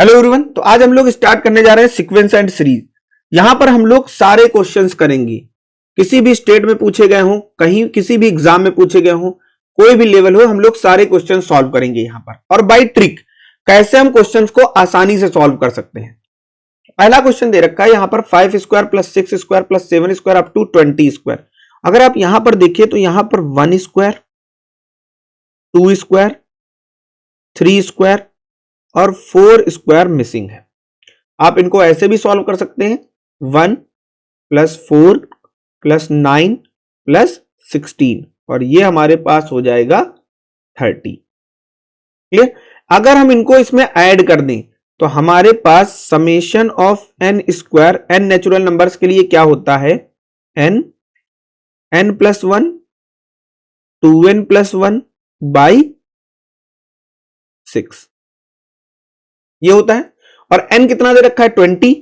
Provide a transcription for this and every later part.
Hello everyone, तो आज हम लोग स्टार्ट करने जा रहे हैं सीक्वेंस एंड सीरीज। यहां पर हम लोग सारे क्वेश्चंस करेंगे, किसी भी स्टेट में पूछे गए हों, कहीं किसी भी एग्जाम में पूछे गए हों, कोई भी लेवल हो, हम लोग सारे क्वेश्चन सॉल्व करेंगे यहां पर। और बाय ट्रिक कैसे हम क्वेश्चंस को आसानी से सॉल्व कर सकते हैं। पहला क्वेश्चन दे रखा है यहां पर 5 square plus 6 square plus 7 square up to 20 square. अगर आप यहां पर देखिए तो यहां पर 1 स्क्वायर, 2 स्क्वायर, 3 स्क्वायर और 4 स्क्वायर मिसिंग है। आप इनको ऐसे भी सॉल्व कर सकते हैं, 1 प्लस 4 प्लस 9 प्लस 16 और ये हमारे पास हो जाएगा 30। क्लियर। अगर हम इनको इसमें ऐड कर दें तो हमारे पास summation of n square, n natural numbers के लिए क्या होता है, n, n plus 1, 2n plus 1 by 6 ये होता है। और n कितना दे रखा है, 20,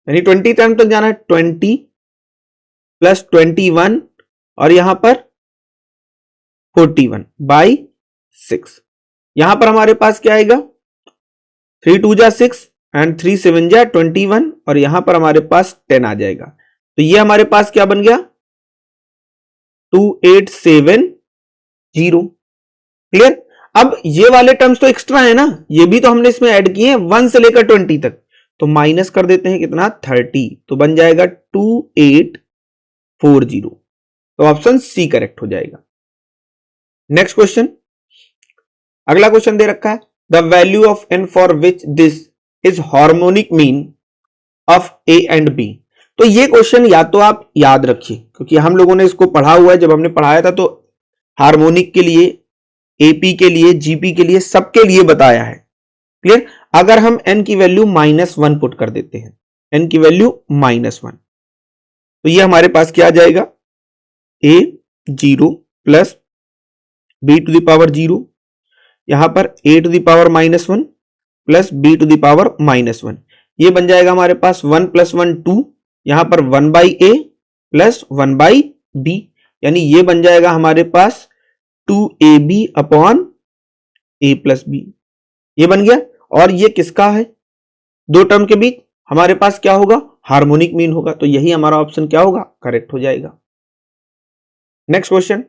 यानी 20 टाइम तक जाना है, 20 प्लस 21 और यहां पर 41 बाई 6। यहां पर हमारे पास क्या आएगा, 3 2 जा 6 एंड 3 7 जा 21 और यहां पर हमारे पास 10 आ जाएगा। तो ये हमारे पास क्या बन गया, 2870। क्लियर। अब ये वाले टर्म्स तो एक्स्ट्रा है ना, ये भी तो हमने इसमें ऐड किए हैं 1 से लेकर 20 तक, तो माइनस कर देते हैं कितना, 30, तो बन जाएगा 2840। तो ऑप्शन सी करेक्ट हो जाएगा। नेक्स्ट क्वेश्चन, अगला क्वेश्चन दे रखा है the value of n for which this is harmonic mean of a and b. तो ये क्वेश्चन या तो आप याद रखिए क्योंकि हम लोगों ने इसको पढ़ा हुआ है, जब हमने पढ़ाया था तो हार्मोनिक के लिए, एपी के लिए, जीपी के लिए, सबके लिए बताया है। क्लियर। अगर हम n की वैल्यू -1 पुट कर देते हैं, n की वैल्यू -1, तो ये हमारे पास क्या आ जाएगा, a0 plus b to the power 0, यहां पर a to the power -1 plus b to the power -1, ये बन जाएगा हमारे पास 1 प्लस 1 2, यहां पर 1 by a plus 1 by b, यानी ये बन जाएगा हमारे पास 2ab upon a plus b, ये बन गया। और ये किसका है, दो टर्म के बीच हमारे पास क्या होगा, हार्मोनिक मीन होगा, तो यही हमारा ऑप्शन क्या होगा, करेक्ट हो जाएगा। नेक्स्ट क्वेश्चन,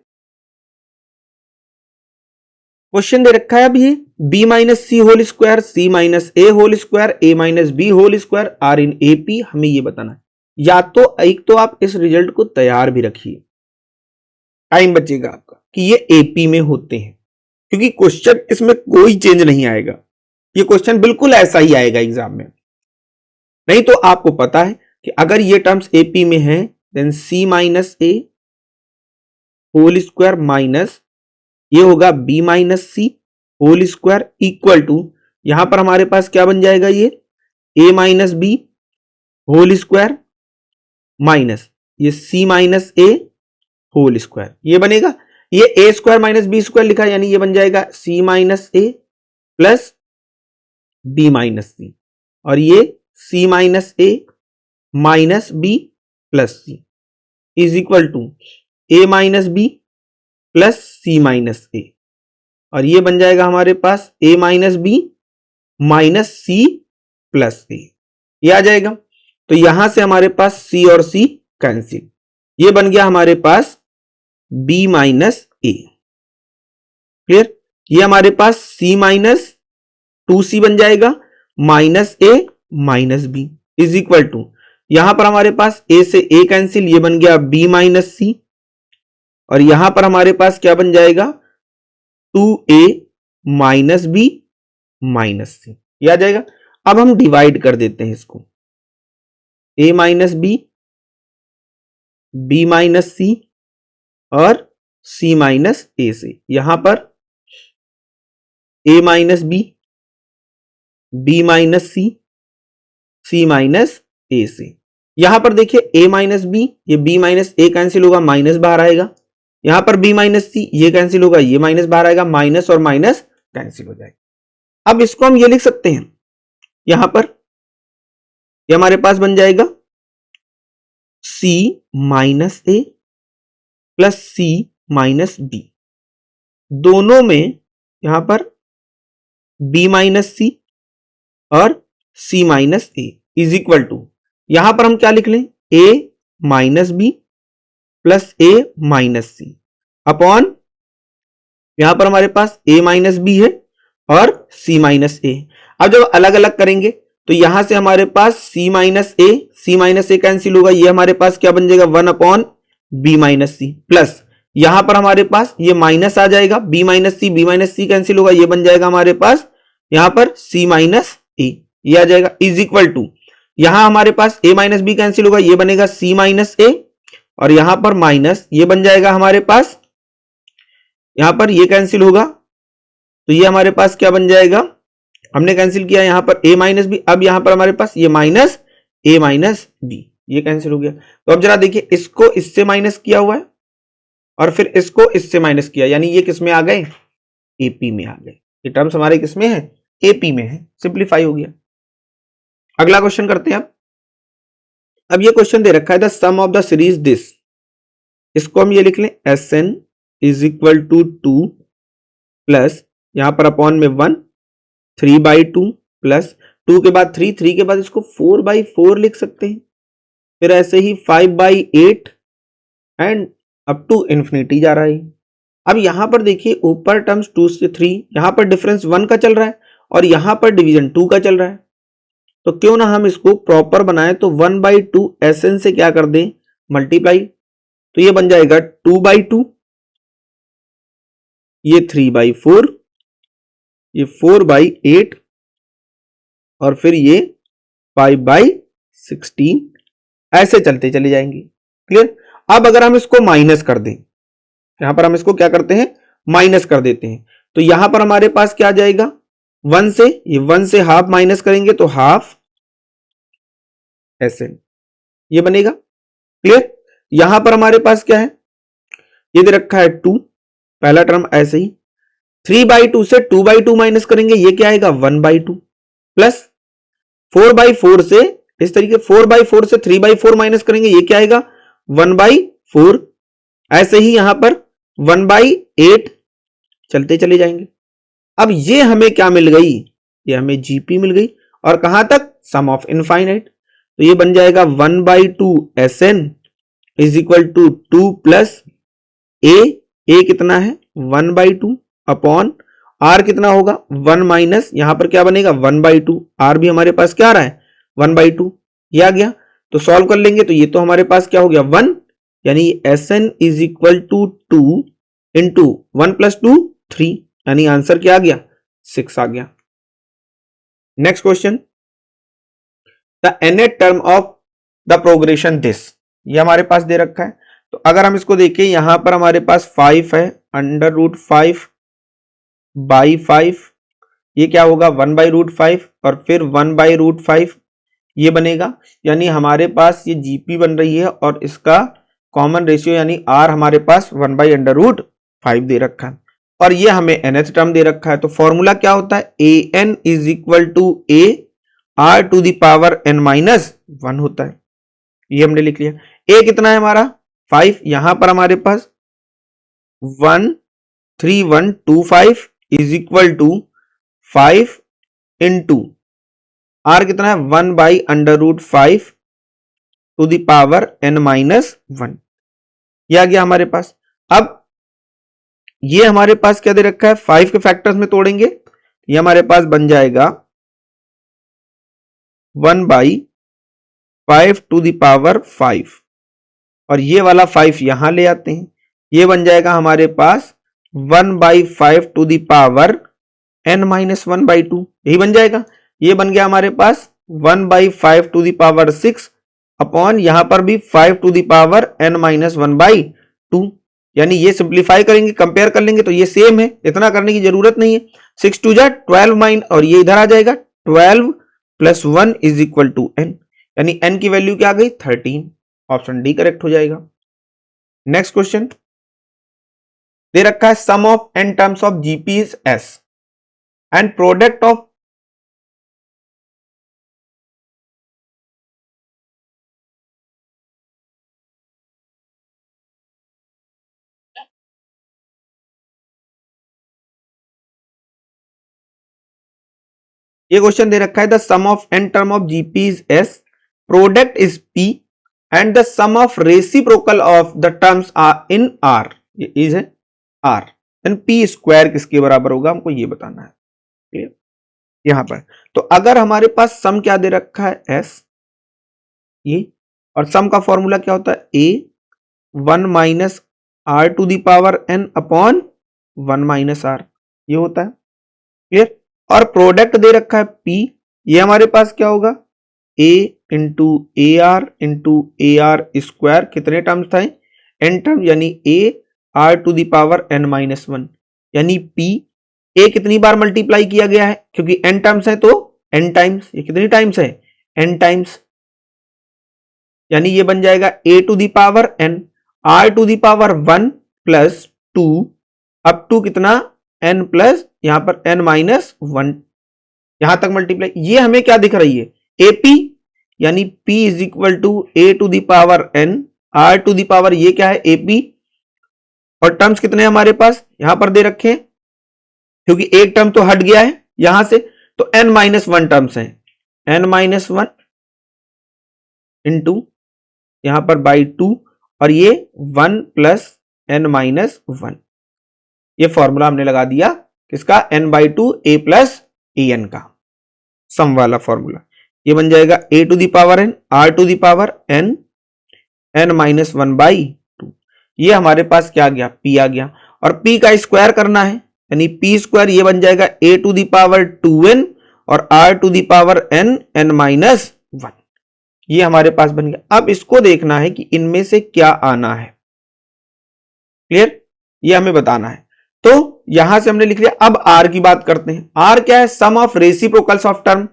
क्वेश्चन दे रखा है अब ये b minus c whole square, c minus a whole square, a minus b whole square are in AP, हमें ये बताना है। या तो एक तो आप इस रिजल्ट को तैयार भी रखिए, टाइम बचेगा आपका, कि ये एपी में होते हैं, क्योंकि क्वेश्चन इसमें कोई चेंज नहीं आएगा, ये क्वेश्चन बिल्कुल ऐसा ही आएगा एग्जाम में। नहीं तो आपको पता है कि अगर ये टर्म्स एपी में है then c minus a whole square minus ये होगा b minus c whole square equal to, यहां पर हमारे पास क्या बन जाएगा, ये a minus b whole square minus ये c minus a whole square, ये बनेगा। ये a square minus b square लिखा है, यानी ये बन जाएगा c minus a plus b minus c, और ये c minus a minus b plus C is equal to a minus b plus c minus a, और ये बन जाएगा हमारे पास a minus b minus c plus a, ये आ जाएगा। तो यहां से हमारे पास सी और सी कैंसिल, ये बन गया हमारे पास b माइनस ए। क्लियर। ये हमारे पास c माइनस 2c बन जाएगा minus a minus b is equal to, यहां पर हमारे पास a से a कैंसिल, ये बन गया b माइनस सी, और यहां पर हमारे पास क्या बन जाएगा 2a माइनस बी माइनस सी, ये आ जाएगा। अब हम डिवाइड कर देते हैं इसको, a minus b minus c और c माइनस ए से, यहां पर a minus b minus c minus a से, यहां पर देखिए a माइनस बी, ये b माइनस ए कैंसिल होगा, माइनस बाहर आएगा, यहां पर b माइनस सी ये कैंसिल होगा, ये माइनस बाहर आएगा, माइनस और माइनस कैंसिल हो जाएगा। अब इसको हम ये लिख सकते हैं, यहां पर ये हमारे पास बन जाएगा c minus a plus c minus b, दोनों में यहां पर b माइनस सी और c minus a is equal to, यहां पर हम क्या लिख लें, a minus b plus a minus c upon, यहां पर हमारे पास ए माइनस बी है और सी माइनस ए। अब जब अलग अलग करेंगे तो यहां से हमारे पास सी माइनस ए कैंसिल होगा, ये हमारे पास क्या बन जाएगा, 1 upon b minus c plus, यहां पर हमारे पास ये माइनस आ जाएगा, बी माइनस सी कैंसिल होगा, ये बन जाएगा हमारे पास यहां पर सी माइनस ए, ये आ जाएगा इज इक्वल टू, यहां हमारे पास ए माइनस बी कैंसिल होगा, ये बनेगा सी माइनस ए और यहां पर माइनस, ये बन जाएगा हमारे पास, यहां पर ये कैंसिल होगा तो ये हमारे पास क्या बन जाएगा, हमने कैंसिल किया यहां पर ए माइनस बी, अब यहां पर हमारे पास ये माइनस ए माइनस बी, ये कैंसिल हो गया। तो अब जरा देखिए, इसको इससे माइनस किया हुआ है और फिर इसको इससे माइनस किया, यानी ये किस में आ गए, एपी में आ गए, ये टर्म्स हमारे किस में है, एपी में है, सिंप्लीफाई हो गया। अगला क्वेश्चन करते हैं। अब ये क्वेश्चन दे रखा है the sum of the series this, इसको हम ये लिख लें s n is equal to 2 plus, यहां पर अपॉन में 1, 3/2 प्लस 2 के बाद 3 के बाद इसको 4/4 लिख सकते हैं, फिर ऐसे ही 5/8 एंड अप टू इंफिनिटी जा रहा है। अब यहां पर देखिए ऊपर टर्म्स 2 से 3, यहां पर डिफरेंस 1 का चल रहा है और यहां पर डिवीजन 2 का चल रहा है, तो क्यों ना हम इसको प्रॉपर बनाए, तो 1/2 एसएन से क्या कर दें, मल्टीप्लाई, तो ये बन जाएगा 2/2, ये 3/4, ये 4/8 और फिर ये 5/16, ऐसे चलते चले जाएंगे। क्लियर। अब अगर हम इसको माइनस कर दें, यहां पर हम इसको क्या करते हैं, माइनस कर देते हैं, तो यहां पर हमारे पास क्या आ जाएगा, 1 से, ये 1 से हाफ माइनस करेंगे तो हाफ एसएन, ये बनेगा। क्लियर। यहां पर हमारे पास क्या है, ये दे रखा है 2, पहला टर्म ऐसे ही, 3/2 से 2/2 माइनस करेंगे, ये क्या आएगा 1/2 प्लस 4/4 से, इस तरीके 4/4 से 3/4 माइनस करेंगे, ये क्या आएगा 1/4, ऐसे ही यहां पर 1/8, चलते चले जाएंगे। अब ये हमें क्या मिल गई, ये हमें जीपी मिल गई, और कहां तक, सम ऑफ इनफाइनाइट, तो ये बन जाएगा 1/2 s n is equal to 2 plus a कितना है 1/2 अपॉन आर कितना होगा 1 माइनस, यहां पर क्या बनेगा 1/2, आर भी हमारे पास क्या आ रहा है 1/2, ये आ गया। तो सॉल्व कर लेंगे तो ये तो हमारे पास क्या हो गया 1, यानी s n is equal to 2 into 1 plus 2 3, यानी आंसर क्या आ गया 6 आ गया। Next question, the nth term of the progression this, ये हमारे पास दे रखा है, तो अगर हम इसको देखें यहां पर हमारे पास 5 है, √5/5, ये क्या होगा 1/√5 और फिर 1/√5, ये बनेगा, यानी हमारे पास ये जीपी बन रही है और इसका कॉमन रेशियो यानी आर हमारे पास 1/√5 दे रखा है, और ये हमें nth टर्म दे रखा है। तो फॉर्मूला क्या होता है, a n is equal to a r to the power n minus 1 होता है, ये हमने लिख लिया। ए कितना है हमारा 5, यहां पर हमारे पास 13125 is equal to 5 into r कितना है 1/√5 to the power n minus 1, यह आ गया हमारे पास। अब ये हमारे पास क्या दे रखा है, 5 के फैक्टर्स में तोड़ेंगे, ये हमारे पास बन जाएगा 1/5 टू द पावर 5, और ये वाला 5 यहां ले आते हैं, ये बन जाएगा हमारे पास 1/5 to the power n minus 1/2, यही बन जाएगा। ये बन गया हमारे पास 1/5 टू द पावर 6 अपॉन यहां पर भी 5 to the power n minus 1/2, यानी ये सिंप्लीफाई करेंगे, कंपेयर कर लेंगे तो ये सेम है, इतना करने की जरूरत नहीं है। 6 2 जा 12 माइन, और ये इधर आ जाएगा 12 plus 1 is equal to n, यानी n की वैल्यू क्या आ गई 13, ऑप्शन डी करेक्ट हो जाएगा। नेक्स्ट क्वेश्चन दे रखा है sum of n terms of GP is s and product of ये क्वेश्चन दे रखा है the sum of n term of GP is s, product is p and the sum of reciprocal of the terms are in r, ये is है r, then p square किसके बराबर होगा हमको ये बताना है। क्लियर? यहां पर तो अगर हमारे पास सम क्या दे रखा है s, ये, और सम का फॉर्मूला क्या होता है a 1 minus r to the power n upon 1 minus r, ये होता है। क्लियर? और प्रोडक्ट दे रखा है p, ये हमारे पास क्या होगा a into a r square, कितने टर्म्स था n टर्म, यानी a r to the power n minus 1, यानी p a कितनी बार मल्टीप्लाई किया गया है, क्योंकि n टर्म्स है तो n टाइम्स, ये कितनी टाइम्स है n टाइम्स, यानी ये बन जाएगा a to the power n r to the power 1 plus 2 up to कितना n प्लस यहां पर n माइनस 1, यहां तक मल्टीप्लाई। ये हमें क्या दिख रही है AP, यानी P is equal to a to the power n r to the power, ये क्या है AP, और टर्म्स कितने हमारे पास यहां पर दे रखे हैं, क्योंकि एक टर्म तो हट गया है यहां से, तो n माइनस 1 टर्म्स हैं, n माइनस 1 इंटू यहां पर बाई 2, और ये 1 प्लस n माइनस 1, ये फॉर्मूला हमने लगा दिया किसका n by 2 a plus a n का सम वाला फॉर्मूला। ये बन जाएगा a to the power n r to the power n n minus 1 by 2, ये हमारे पास क्या आ गया p आ गया, और p का स्क्वायर करना है, यानी p स्क्वायर ये बन जाएगा a to the power 2n और r to the power n n minus 1, ये हमारे पास बन गया। अब इसको देखना है कि इनमें से क्या आना है। क्लियर? ये हमें बताना है। तो यहां से हमने लिख लिया। अब r की बात करते हैं। r क्या है? Sum of reciprocals of term.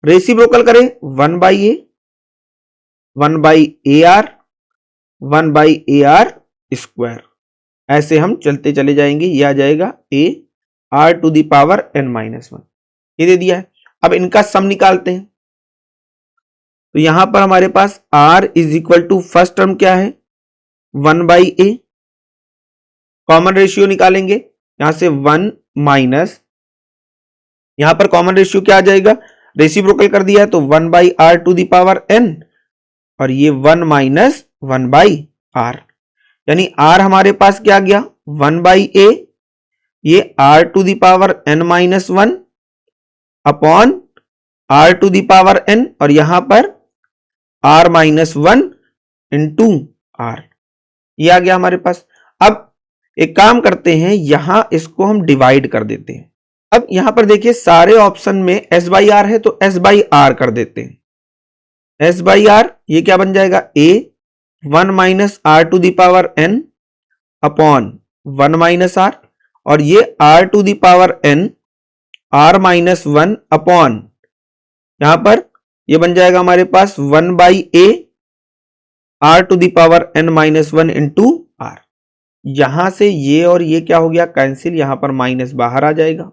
Reciprocal करें 1 by a, 1 by a r, 1 by a r square, ऐसे हम चलते चले जाएंगे। ये आ जाएगा a r to the power n minus 1, ये दे दिया है। अब इनका सम निकालते हैं। तो यहां पर हमारे पास r is equal to first term क्या है 1 बाई ए, कॉमन रेशियो निकालेंगे यहां से 1 माइनस, यहां पर कॉमन रेशियो क्या आ जाएगा, रेसिप्रोकल कर दिया है तो 1 by r to the power n, और ये 1 माइनस 1 बाई आर, यानी r हमारे पास क्या आ गया 1 बाई ए, ये r to the power n minus 1 upon r to the power n, और यहां पर r माइनस 1 इंटू r, ये आ गया हमारे पास। अब एक काम करते हैं, यहां इसको हम डिवाइड कर देते हैं। अब यहां पर देखिए सारे ऑप्शन में s बाई आर है तो s बाई आर कर देते हैं। s बाई आर ये क्या बन जाएगा a 1 minus r to the power n upon 1 minus r, और ये r to the power n r minus 1 upon, यहां पर ये बन जाएगा हमारे पास 1 by a r to the power n minus 1 into r। यहां से ये और ये क्या हो गया कैंसिल, यहां पर माइनस बाहर आ जाएगा,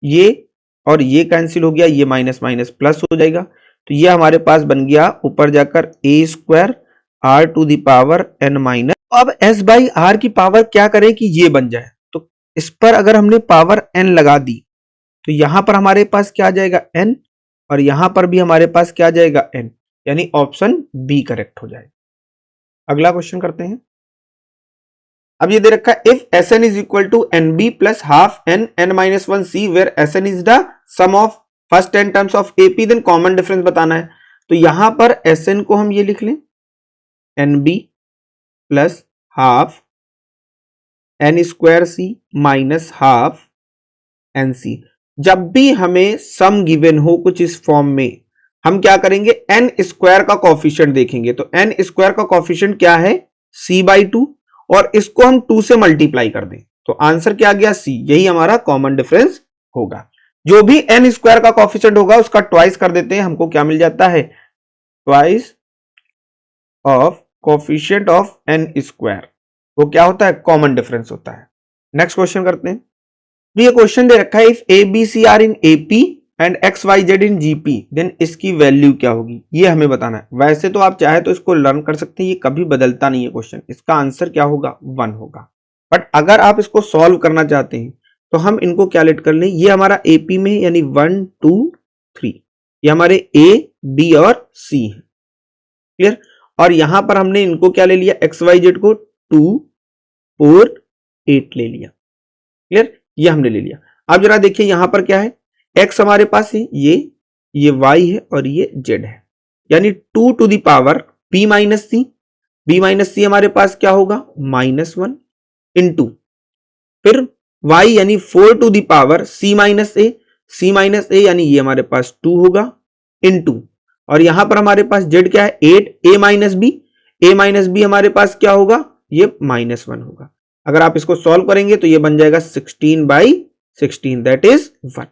ये और ये कैंसिल हो गया, ये माइनस माइनस प्लस हो जाएगा। तो ये हमारे पास बन गया ऊपर जाकर a square r to the power n minus. अब s बाई आर की पावर क्या करें कि ये बन जाए, तो इस पर अगर हमने पावर n लगा दी तो यहां पर हमारे पास क्या आ जाएगा n, और यहां पर भी हमारे पास क्या आ जाएगा n, यानी ऑप्शन बी करेक्ट हो जाएगा। अगला क्वेश्चन करते हैं। अब ये दे रखा है if Sn is equal to nb plus half n minus 1 c where Sn is the sum of first 10 terms of AP, then common difference बताना है। तो यहां पर Sn को हम ये लिख लें nb plus half n square c minus half nc। जब भी हमें सम गिवन हो कुछ इस फॉर्म में, हम क्या करेंगे n स्क्वायर का कॉफिशिएंट देखेंगे। तो n स्क्वायर का कॉफिशिएंट क्या है c बाई 2, और इसको हम 2 से मल्टीप्लाई कर दें तो आंसर क्या आ गया c, यही हमारा कॉमन डिफरेंस होगा। जो भी n स्क्वायर का कॉफिशिएंट होगा उसका ट्वाइस कर देते हैं, हमको क्या मिल जाता है twice of coefficient of n square, वो क्या होता है कॉमन डिफरेंस होता है। नेक्स्ट क्वेश्चन करते हैं। ये क्वेश्चन दे रखा है if a b c are in AP and x y z in GP then इसकी वैल्यू क्या होगी, ये हमें बताना है। वैसे तो आप चाहे तो इसको लर्न कर सकते हैं, ये कभी बदलता नहीं है क्वेश्चन, इसका आंसर क्या होगा 1 होगा। बट अगर आप इसको सॉल्व करना चाहते हैं तो हम इनको क्या लेट कर लें, ये हमारा AP में यानी 1 2 3। ये हमारे ए, बी और सी है। क्लियर। और यहां पर हमने इनको क्या ले लिया, एक्स वाई जेड को 2, 4, 8 ले लिया। क्लियर, ये हमने ले लिया। अब जरा देखिए यहां पर क्या है, एक्स हमारे पास है, ये वाई है और ये जेड है, यानी 2 to the power b minus c. B minus c हमारे पास क्या होगा, -1 इंटू फिर y यानी 4 to the power c minus a. C minus a यानी ये हमारे पास 2 होगा इंटू, और यहां पर हमारे पास z क्या है 8, a minus b. A minus b हमारे पास क्या होगा, ये -1 होगा। अगर आप इसको सॉल्व करेंगे तो ये बन जाएगा 16/16, that is 1।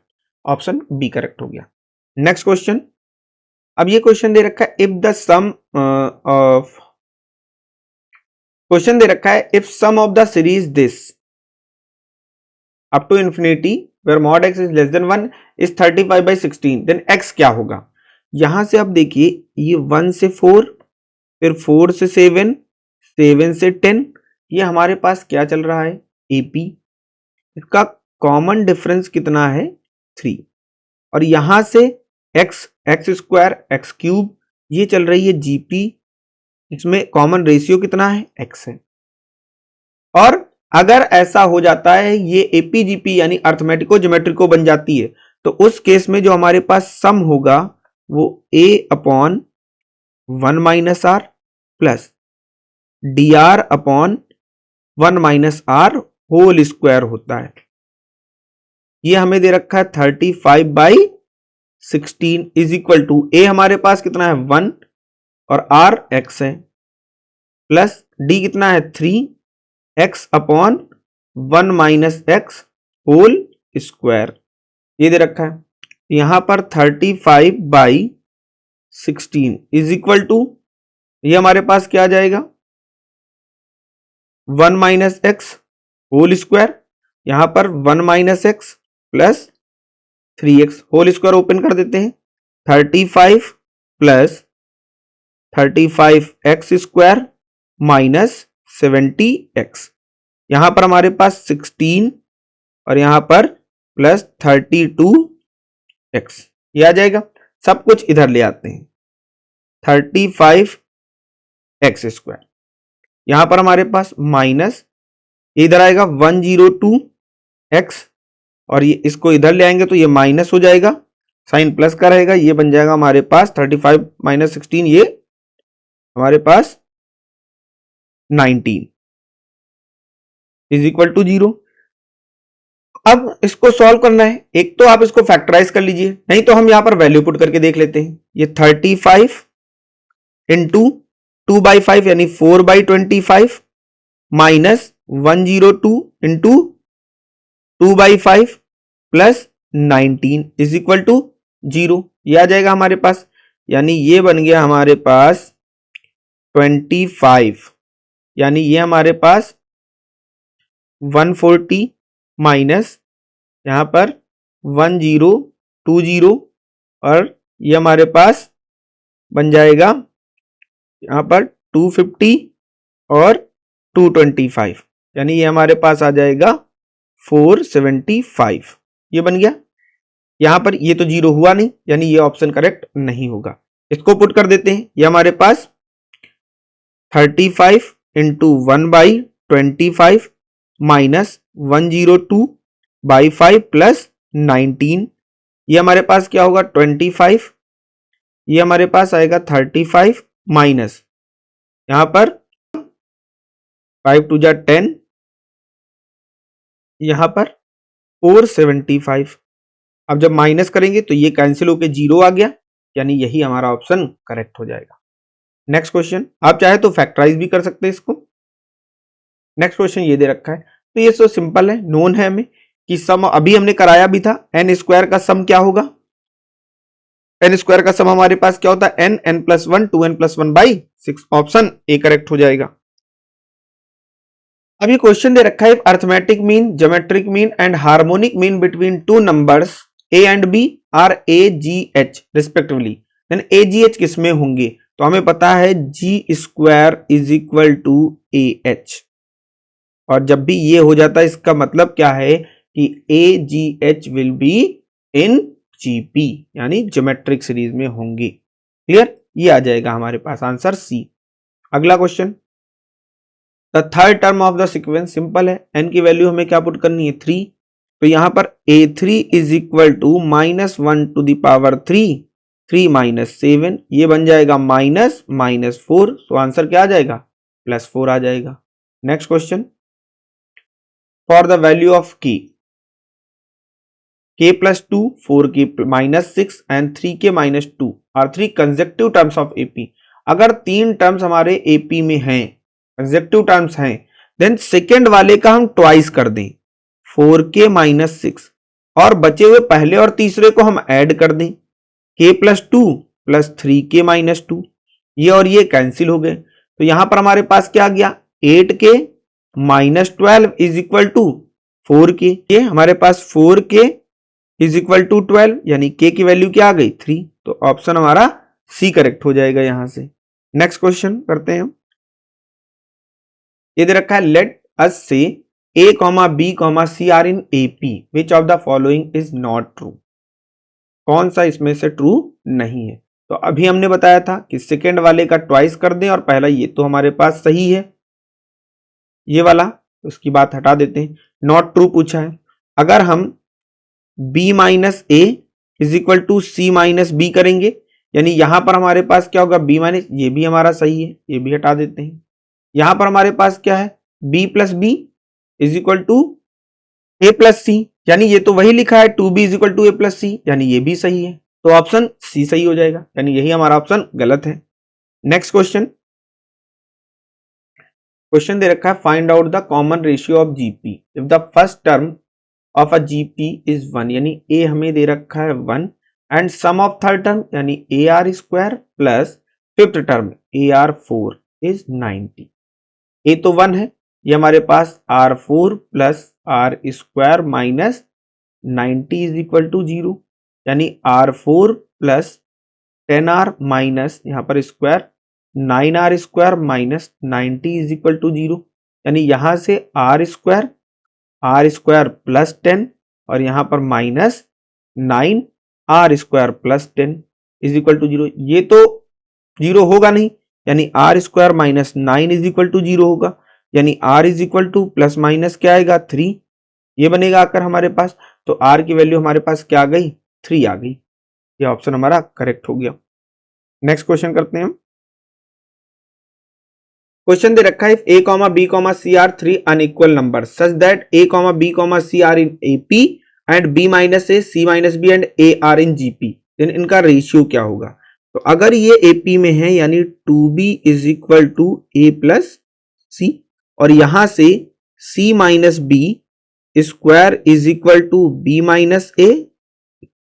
Option b correct हो गया। Next question. अब ये क्वेश्चन दे रखा है, if the sum of, question दे रखा है if sum of the series this up to infinity where mod x is less than 1 is 35/16, then x क्या होगा। यहां से आप देखिए ये 1 से 4, फिर 4 से 7, 7 से 10, ये हमारे पास क्या चल रहा है, AP। इसका कॉमन डिफरेंस कितना है, 3। और यहां से x स्क्वायर, x क्यूब, ये चल रही है GP, इसमें कॉमन रेशियो कितना है, x है। और अगर ऐसा हो जाता है ये एपीजीपी यानी अर्थमेटिको ज्योमेट्रिको बन जाती है, तो उस केस में जो हमारे पास सम होगा वो a/1 - r plus dr/1 - r whole square होता है। ये हमें दे रखा है 35/16 इज इक्वल टू, ए हमारे पास कितना है 1 और r x है, प्लस d कितना है 3 x/1 - x होल स्क्वायर, ये दे रखा है। यहां पर 35/16 इज इक्वल टू, ये हमारे पास क्या आ जाएगा 1 - x होल स्क्वायर, यहां पर 1 - x plus 3x whole square open कर देते हैं, 35 plus 35x square minus 70x। यहां पर हमारे पास 16 और यहां पर प्लस 32x, ये आ जाएगा। सब कुछ इधर ले आते हैं, 35x स्क्वायर, यहां पर हमारे पास माइनस, इधर आएगा 102x, और ये इसको इधर ले आएंगे तो ये माइनस हो जाएगा, साइन प्लस का रहेगा, ये बन जाएगा हमारे पास 35 - 16, ये हमारे पास 19 इज इक्वल टू 0। अब इसको सॉल्व करना है, एक तो आप इसको फैक्टराइज कर लीजिए, नहीं तो हम यहां पर वैल्यू पुट करके देख लेते हैं। ये 35 इंटू 2/5 यानी 4/25 minus 102 into 2/5 plus 19 is equal to 0, ये आ जाएगा हमारे पास। यानी ये बन गया हमारे पास 25, यानी ये हमारे पास 140 माइनस यहां पर 1020, और ये हमारे पास बन जाएगा यहां पर 250 और 225, यानी ये हमारे पास आ जाएगा 475, ये बन गया। यहां पर ये तो 0 हुआ नहीं, यानी ये ऑप्शन करेक्ट नहीं होगा। इसको पुट कर देते हैं, ये हमारे पास 35 इंटू 1/25 माइनस 102/5 प्लस 19, ये हमारे पास क्या होगा 25, ये हमारे पास आएगा 35 माइनस यहां पर 5 2 10, यहां पर 475। अब जब माइनस करेंगे तो ये कैंसिल होके 0 आ गया, यानी यही हमारा ऑप्शन करेक्ट हो जाएगा। नेक्स्ट क्वेश्चन, आप चाहे तो फैक्टराइज भी कर सकते हैं इसको। नेक्स्ट क्वेश्चन ये दे रखा है, तो ये तो सिंपल है, नोन है हमें कि सम, अभी हमने कराया भी था, एन स्क्वायर का सम क्या होगा, एन स्क्वायर का सम हमारे पास क्या होता है n, n+1 2n+1/6, option A correct हो जाएगा। अब ये क्वेश्चन दे रखा है, arithmetic mean, geometric mean and harmonic mean between two numbers a and b are AGH respectively, then AGH किसमें होंगे, तो हमें पता है G² is equal to AH, और जब भी ये हो जाता है इसका मतलब क्या है कि AGH will be in GP यानी ज्योमेट्रिक सीरीज में होंगे। क्लियर, ये आ जाएगा हमारे पास आंसर सी। अगला question, the third term of the sequence, simple है, एन की वैल्यू हमें क्या पुट करनी है 3, तो यहां पर a3 is equal to -1 to the power 3, 3 minus 7, ये बन जाएगा -4, तो आंसर क्या आ जाएगा +4 आ जाएगा। Next question, for the value of k +2, 4k -6 and 3k -2 are 3 consecutive terms of AP। अगर 3 टर्म्स हमारे AP में हैं, कंसेक्टिव टर्म्स हैं, देन सेकेंड वाले का हम ट्वाइस कर दें 4k -6 और बचे हुए पहले और तीसरे को हम ऐड कर दें k +2 + 3k -2, ये और ये कैंसिल हो गए, तो यहां पर हमारे पास क्या आ गया 8k -12 is equal to 4k, ये हमारे पास 4k इज इक्वल टू 12 यानी k की वैल्यू क्या आ गई 3, तो ऑप्शन हमारा सी करेक्ट हो जाएगा यहां से। नेक्स्ट क्वेश्चन करते हैं हम, ये दे रखा है लेट अस से a, b, c are in AP, which of the following is not true, कौन सा इसमें से ट्रू नहीं है। तो अभी हमने बताया था कि सेकेंड वाले का ट्वाइस कर दें और पहला ये तो हमारे पास सही है, ये वाला उसकी बात हटा देते हैं, नॉट ट्रू पूछा है। अगर हम b minus a is equal to c minus b करेंगे, यानी यहां पर हमारे पास क्या होगा b माइनस, ये भी हमारा सही है, ये भी हटा देते हैं। यहां पर हमारे पास क्या है b plus b is equal to a plus c, यानी ये तो वही लिखा है 2b is equal to a plus c, यानी ये भी सही है, तो ऑप्शन सी सही हो जाएगा, यानी यही हमारा ऑप्शन गलत है। नेक्स्ट क्वेश्चन, क्वेश्चन दे रखा है find out the common ratio of GP if the first term of a GP is 1, यानी ए हमें दे रखा है 1 and sum of third term यानी a r square plus fifth term a r 4 is 90। A तो 1 है, ये हमारे पास R4 plus r square minus 90 is equal to 0, यानी R4 प्लस 10R माइनस यहाँ पर square 9R square minus 90 is equal to 0, यानी यहां से R स्क्वायर प्लस 10 और यहां पर minus 9R square plus 10 is equal to 0, ये तो 0 होगा नहीं, यानी R square minus 9 is equal to 0 होगा, यानी R is equal to plus minus क्या आएगा 3, ये बनेगा आकर हमारे पास, तो R की वैल्यू हमारे पास क्या आ गई 3 आ गई, ये ऑप्शन हमारा करेक्ट हो गया। नेक्स्ट क्वेश्चन करते हैं हम, क्वेश्चन दे रखा है if a, b, c are 3 unequal number such that a, b, c are in AP and b minus a, c minus b and a are in GP, then इनका ratio क्या होगा। तो अगर ये AP में है यानी 2b is equal to a plus c और यहां से c minus b square is equal to b minus a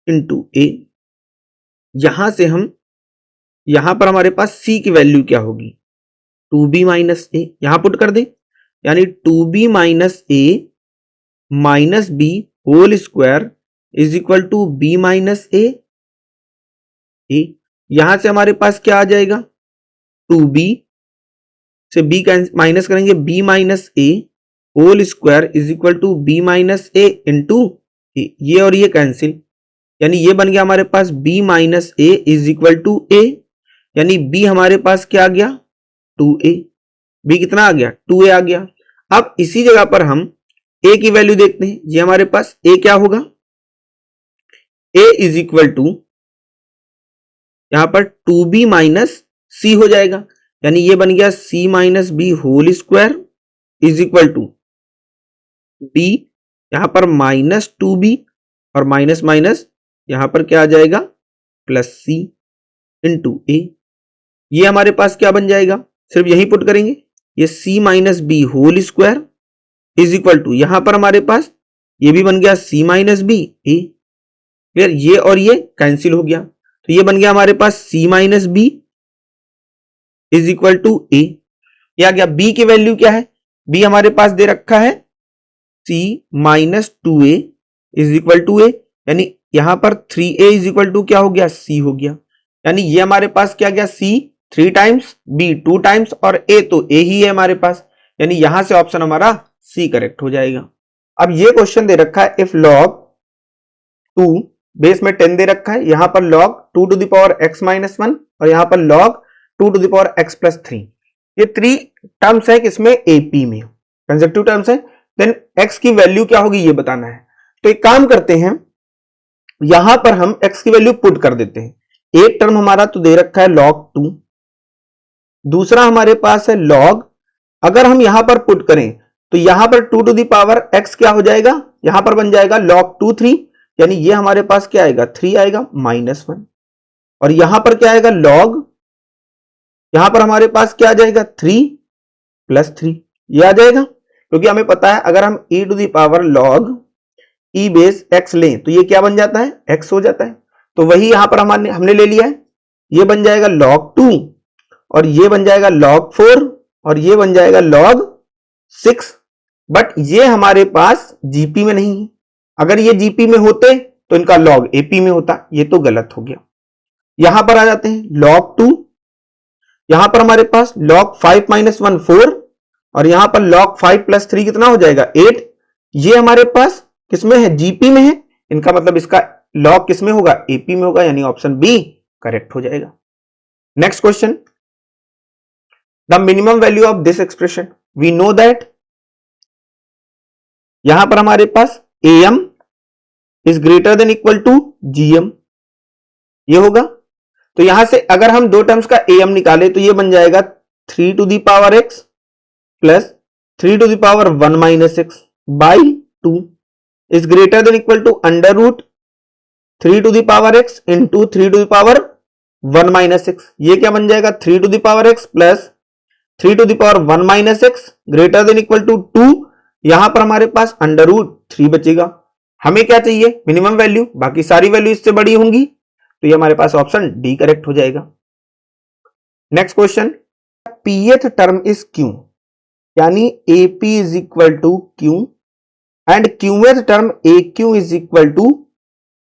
into a, यहां से हम यहां पर हमारे पास c की वैल्यू क्या होगी 2b माइनस ए, यहां पुट कर दे, यानी 2b minus a minus b whole square is equal to b minus a, यहां से हमारे पास क्या आ जाएगा 2b से b माइनस करेंगे b minus a whole square is equal to b minus a into a, ये और ये कैंसिल, यानी ये बन गया हमारे पास b minus a is equal to a, यानी b हमारे पास क्या आ गया 2a, b कितना आ गया 2a आ गया। अब इसी जगह पर हम a की वैल्यू देखते हैं, ये हमारे पास a क्या होगा a इज इक्वल टू यहां पर 2b माइनस c हो जाएगा, यानी ये बन गया c minus b whole square is equal to b, यहां पर माइनस 2b और माइनस माइनस यहां पर क्या आ जाएगा प्लस c इंटू ए, ये हमारे पास क्या बन जाएगा सिर्फ यही पुट करेंगे, ये c minus b whole square is equal to यहां पर हमारे पास ये भी बन गया c माइनस बी ए, फिर ये और ये कैंसिल हो गया, तो ये बन गया हमारे पास c minus b is equal to a, ये आ गया। b की वैल्यू क्या है, b हमारे पास दे रखा है c minus 2a is equal to a, यानी यहां पर 3a इज इक्वल टू क्या हो गया c हो गया, यानी ये हमारे पास क्या गया c 3 टाइम्स b 2 टाइम्स और a तो a ही है हमारे पास, यानी यहां से ऑप्शन हमारा c करेक्ट हो जाएगा। अब ये क्वेश्चन दे रखा है इफ log 2 बेस में 10 दे रखा है, यहां पर log 2 to the power x minus 1 और यहां पर log 2 to the power x plus 3। ये 3 टर्म्स है किसमें, AP में, कंसेक्यूटिव टर्म्स है। देन x की वैल्यू क्या होगी ये बताना है। तो एक काम करते हैं, यहां पर हम x की वैल्यू पुट कर देते हैं। एक टर्म हमारा तो दे रखा है log 2, दूसरा हमारे पास है log, अगर हम यहां पर पुट करें तो यहां पर 2 to the power x क्या हो जाएगा, यहां पर बन जाएगा log 2 3, यानी ये हमारे पास क्या आएगा 3 आएगा -1, और यहां पर क्या आएगा log, यहां पर हमारे पास क्या आ जाएगा 3 + 3, ये आ जाएगा। क्योंकि हमें पता है अगर हम e to the power log e base x लें तो ये क्या बन जाता है, x हो जाता है। तो वही यहां पर हमने ले लिया है, ये बन जाएगा log 2 और ये बन जाएगा log 4 और ये बन जाएगा log 6। बट ये हमारे पास जीपी में नहीं है, अगर ये जीपी में होते तो इनका log एपी में होता, ये तो गलत हो गया। यहां पर आ जाते हैं log 2, यहां पर हमारे पास log 5 - 1 4 और यहां पर log 5 + 3 कितना हो जाएगा 8। ये हमारे पास किसमें है, जीपी में है, इनका मतलब इसका log किसमें होगा, एपी में होगा, यानी ऑप्शन बी करेक्ट हो जाएगा। Next question, the minimum value of this expression, we know that, यहां पर हमारे पास am is greater than equal to gm, ये होगा। तो यहां से अगर हम दो टर्म्स का am निकाले तो ये बन जाएगा 3 to the power x plus 3 to the power 1 - x by 2 is greater than equal to under root 3 to the power x into 3 to the power 1 - x, ये क्या बन जाएगा 3 to the power x plus 3 to the power 1 - x greater than equal to 2, यहां पर हमारे पास under root 3 बचेगा। हमें क्या चाहिए, मिनिमम वैल्यू, बाकी सारी वैल्यू इससे बड़ी होंगी, तो ये हमारे पास ऑप्शन डी करेक्ट हो जाएगा। Next question, pth term is q, यानी ap is equal to q and qth term aq is equal to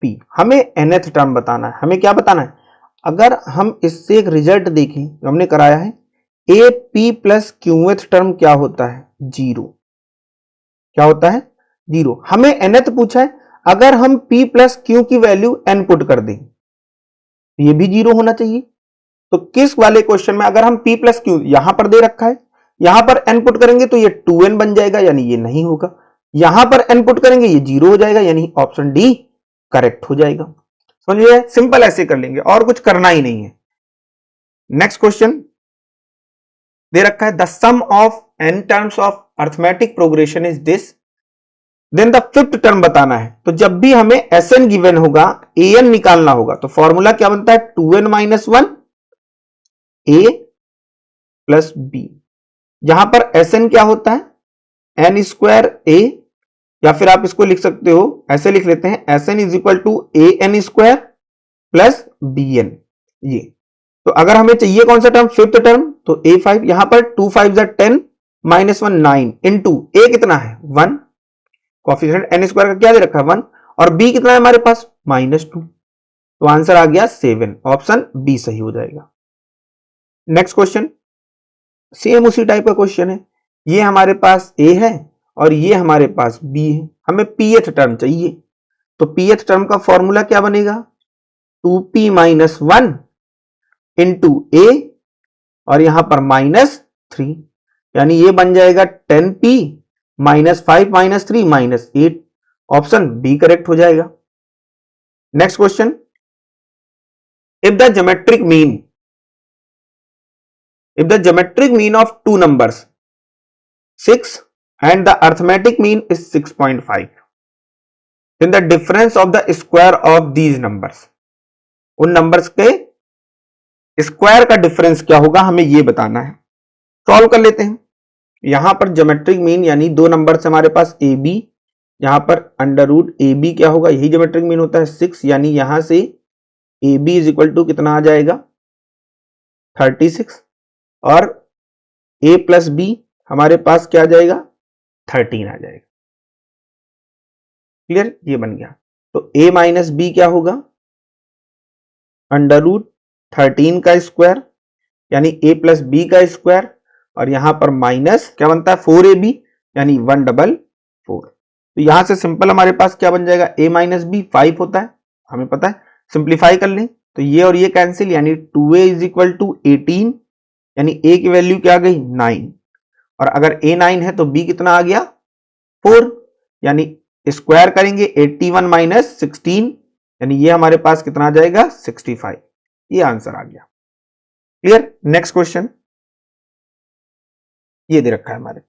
p। हमें nth टर्म बताना है, हमें क्या बताना है, अगर हम इससे एक रिजल्ट देखें जो हमने कराया है, ap प्लस qth टर्म क्या होता है 0, क्या होता है 0। हमें nth पूछा है, अगर हम p प्लस q की वैल्यू n पुट कर दें ये भी 0 होना चाहिए। तो किस वाले क्वेश्चन में अगर हम p प्लस q यहां पर दे रखा है, यहां पर n पुट करेंगे तो ये 2n बन जाएगा, यानी ये नहीं होगा। यहां पर n पुट करेंगे ये 0 हो जाएगा, यानी ऑप्शन डी करेक्ट हो जाएगा। समझिए, सिंपल ऐसे कर लेंगे और कुछ करना ही नहीं है। नेक्स्ट क्वेश्चन दे रखा है, the sum of n terms of arithmetic progression is this, then the fifth term बताना है। तो जब भी हमें Sn गिवन होगा, An निकालना होगा, तो फॉर्मूला क्या बनता है 2n - 1 a प्लस b। यहां पर Sn क्या होता है n स्क्वायर a, या फिर आप इसको लिख सकते हो ऐसे लिख लेते हैं Sn is equal to an square plus bn। ये तो अगर हमें चाहिए कौन सा टर्म, फिफ्थ टर्म, तो a5, यहां पर 2 5 10 -1 9 इंटू a कितना है 1, कोएफिशिएंट n स्क्वायर का क्या दे रखा है 1, और b कितना है हमारे पास -2, तो आंसर आ गया 7, ऑप्शन बी सही हो जाएगा। नेक्स्ट क्वेश्चन, सेम उसी टाइप का क्वेश्चन है, ये हमारे पास a है और ये हमारे पास b है, हमें pth टर्म चाहिए। तो pth टर्म का फॉर्मूला क्या बनेगा 2p - 1 इंटू a और यहां पर -3, यानी ये बन जाएगा 10p -5 -3 -8, ऑप्शन बी करेक्ट हो जाएगा। Next question, if the geometric mean of two numbers 6 and the arithmetic mean is 6.5, then the difference of the square of these numbers, उन नंबर्स के स्क्वायर का डिफरेंस क्या होगा हमें ये बताना है। सॉल्व कर लेते हैं। यहां पर ज्योमेट्रिक मीन यानी दो नंबर हमारे पास ए बी, यहां पर अंडर रूट ए बी क्या होगा, यही ज्योमेट्रिक मीन होता है 6, यानी यहां से a b is equal to कितना आ जाएगा 36, और ए प्लस बी हमारे पास क्या आ जाएगा 13 आ जाएगा। क्लियर, ये बन गया। तो a माइनस बी क्या होगा अंडर रूट 13 का स्क्वायर, यानी a प्लस बी का स्क्वायर, और यहां पर माइनस क्या बनता है 4ab, यानी 144। तो यहां से सिंपल हमारे पास क्या बन जाएगा a माइनस बी 5 होता है, हमें पता है, सिंप्लीफाई कर लें तो ये और ये कैंसिल, यानी 2a इज इक्वल टू 18, यानी a की वैल्यू क्या आ गई 9, और अगर a 9 है तो b कितना आ गया 4, यानी स्क्वायर करेंगे 81 माइनस 16, यानी ये हमारे पास कितना आ जाएगा 65, ये आंसर आ गया। क्लियर। नेक्स्ट क्वेश्चन ये दे रखा है हमारे,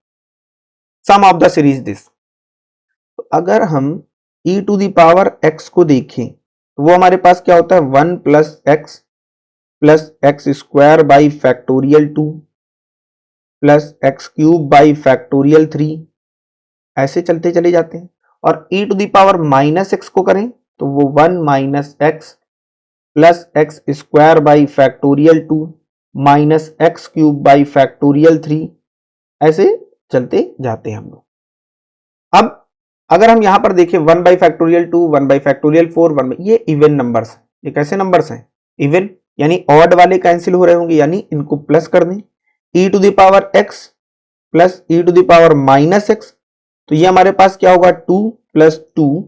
sum of the series this. तो अगर हम e to the power x को देखें तो वो हमारे पास क्या होता है 1 plus x square by factorial 2 plus x cube by factorial 3, ऐसे चलते चले जाते हैं। और e to the power minus x को करें तो वो 1 minus x plus x square by factorial 2 minus x cube by factorial 3, ऐसे चलते जाते हैं हम लोग। अब अगर हम यहां पर देखें 1 बाई फैक्टोरियल 2, 1 बाई फैक्टोरियल 4, 1 ये इवन नंबर्स हैं। ये कैसे नंबर्स हैं? इवन, यानी ऑड वाले कैंसिल हो रहे होंगे, यानी इनको प्लस कर दें। e to the power x plus e to the power minus x, तो ये हमारे पास क्या होगा 2 plus 2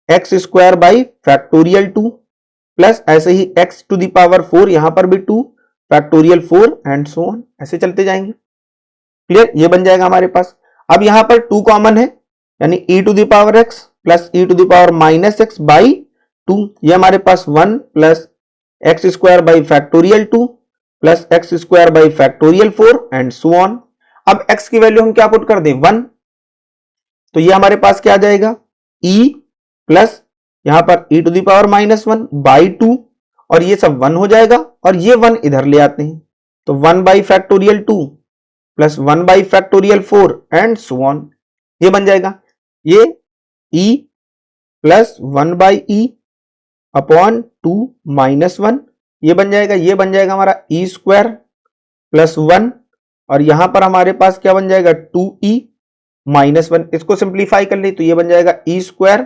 x square by factorial 2 plus ऐसे ही x टू द पावर 4, यहां पर भी 2 फैक्टोरियल 4 एंड सो ऑन, ऐसे चलते जाएंगे। क्लियर, ये बन जाएगा हमारे पास। अब यहां पर 2 कॉमन है, यानी e to the power x plus e to the power minus x by 2, ये हमारे पास 1 plus x square by factorial 2 plus x square by factorial 4 and so on. अब x की वैल्यू हम क्या पुट कर दें 1, तो ये हमारे पास क्या आ जाएगा e प्लस यहां पर e to the power minus 1 by 2, और ये सब 1 हो जाएगा, और ये 1 इधर ले आते हैं तो 1 by factorial 2 plus 1 by factorial 4 and so on, ये बन जाएगा। ये e plus 1 by e upon 2 minus 1, ये बन जाएगा। ये बन जाएगा हमारा e स्क्वायर प्लस 1, और यहां पर हमारे पास क्या बन जाएगा 2e माइनस 1, इसको सिंप्लीफाई कर ले तो ये बन जाएगा e square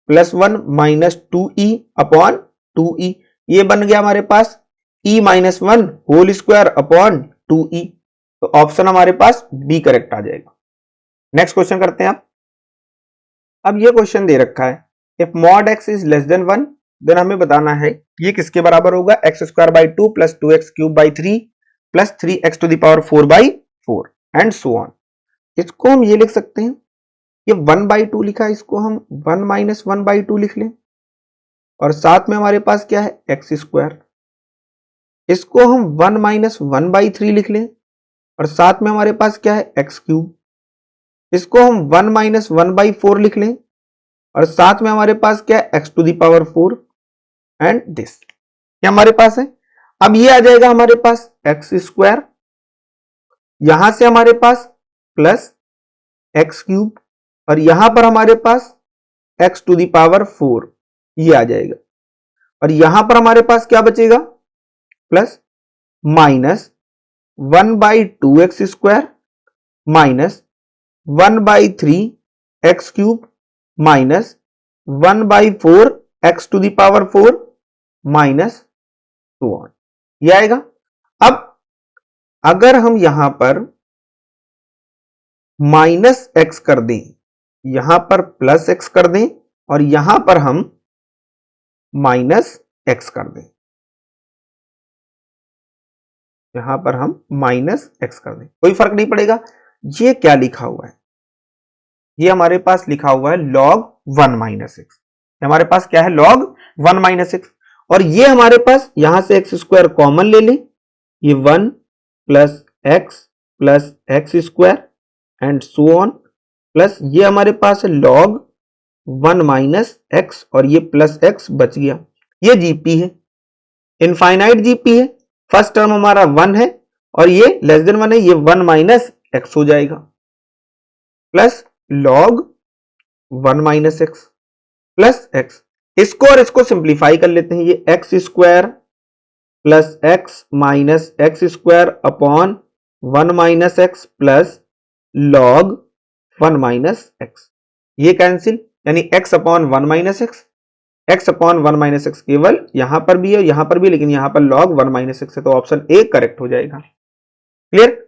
plus 1 minus 2e upon 2e, ये बन गया हमारे पास e minus 1 whole square upon 2e, तो ऑप्शन हमारे पास बी करेक्ट आ जाएगा। नेक्स्ट क्वेश्चन करते हैं आप। अब ये क्वेश्चन दे रखा है if mod x is less than 1 then हमें बताना है ये किसके बराबर होगा, x square by 2 plus 2x cube by 3 plus 3x to the power 4 by 4 and so on. इसको हम ये लिख सकते हैं, ये 1 बाई 2 लिखा है, इसको हम 1 माइनस 1 बाई 2 लिख लें, और साथ में हमारे पास क्या है एक्स स्क्वायर, इसको हम 1 माइनस 1 बाई 3 लिख लें, और साथ में हमारे पास क्या है एक्स क्यूब, इसको हम 1 माइनस 1 बाई 4 लिख लें, और साथ में हमारे पास क्या है x to the power 4 and this, ये हमारे पास है। अब ये आ जाएगा हमारे पास एक्स स्क्वायर, यहां से हमारे पास प्लस एक्स क्यूब, और यहां पर हमारे पास एक्स टू द पावर 4, ये आ जाएगा, और यहां पर हमारे पास क्या बचेगा plus minus 1 by 2x square minus 1 by 3 x cube minus 1 by 4 x to the power 4 minus 2 on, ये आएगा। अब अगर हम यहां पर माइनस एक्स कर दें, यहां पर प्लस एक्स कर दें, और यहां पर हम माइनस एक्स कर दें, यहां पर हम माइनस एक्स कर दें, कोई फर्क नहीं पड़ेगा। ये क्या लिखा हुआ है, ये हमारे पास लिखा हुआ है log 1 माइनस एक्स, हमारे पास क्या है log 1 माइनस एक्स, और ये हमारे पास यहां से एक्स स्क्वायर कॉमन ले लें, ये 1 plus x square and so on, plus ये हमारे पास है log 1 माइनस एक्स, और ये प्लस एक्स बच गया। ये जीपी है, इनफाइनाइट जीपी है, फर्स्ट टर्म हमारा 1 है और ये लेस देन 1 है, ये 1 माइनस एक्स हो जाएगा plus log 1 minus x plus x, इसको और इसको सिंप्लीफाई कर लेते हैं, ये x square plus x minus x square upon 1 minus x plus log 1 minus x, ये कैंसिल, यानी x upon 1 minus x, x upon 1 minus x केवल यहां पर भी है यहां पर भी, लेकिन यहां पर log 1 माइनस एक्स है, तो ऑप्शन ए करेक्ट हो जाएगा। क्लियर।